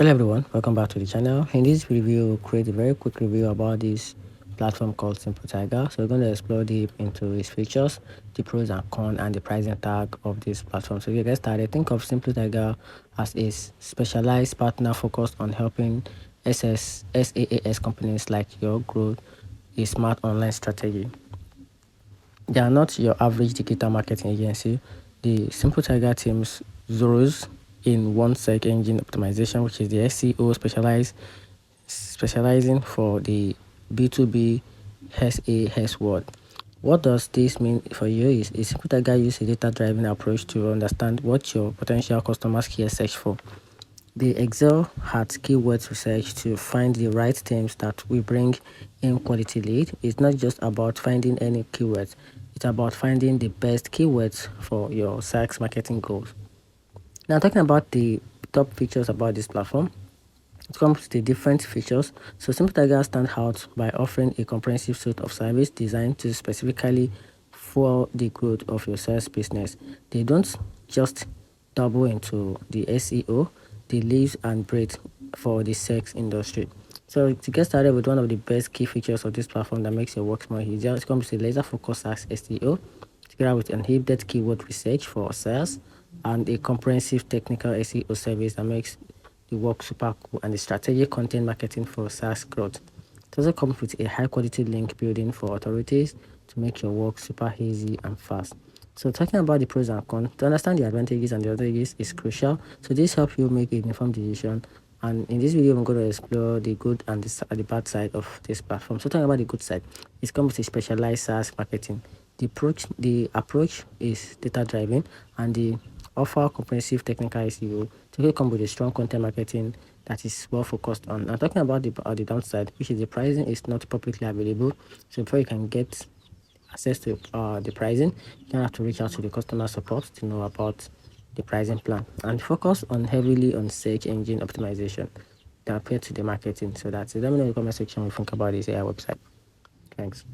Hello everyone, welcome back to the channel. In this review, we'll create a very quick review about this platform called SimpleTiger. So we're going to explore deep into its features, the pros and cons, and the pricing tag of this platform. So to get started, think of SimpleTiger as a specialized partner focused on helping SaaS companies like your grow a smart online strategy. They are not your average digital marketing agency. The SimpleTiger teams zeroes in one search engine optimization, which is the SEO specializing for the B2B SaaS world. What does this mean for you is SimpleTiger uses a data-driven approach to understand what your potential customers here search for. They excel at keyword research to find the right terms that will bring in quality lead. It's not just about finding any keywords. It's about finding the best keywords for your SaaS marketing goals. Now, talking about the top features about this platform, it comes with the different features. So SimpleTiger stands out by offering a comprehensive suite of service designed to specifically for the growth of your SaaS business. They don't just double into the SEO, they live and breathe for the sex industry. So to get started with one of the best key features of this platform that makes your work more easier, it comes with a laser focused SaaS SEO, together with an in-depth keyword research for SaaS and a comprehensive technical SEO service that makes the work super cool, and the strategic content marketing for SaaS growth. It also comes with a high quality link building for authorities to make your work super easy and fast. So talking about the pros and cons, to understand the advantages and the advantages is crucial. So this helps you make an informed decision. And in this video, I'm going to explore the good and the bad side of this platform. So talking about the good side, it comes with specialized SaaS marketing. The approach is data driven, and the offer comprehensive technical SEO to come with a strong content marketing that is well focused on. Now talking about the downside, which is the pricing is not publicly available. So before you can get access to the pricing, you have to reach out to the customer support to know about the pricing plan, and focus on heavily on search engine optimization compared to the marketing. So that's it. Let me know in the comment section what you think about this AI website. Thanks.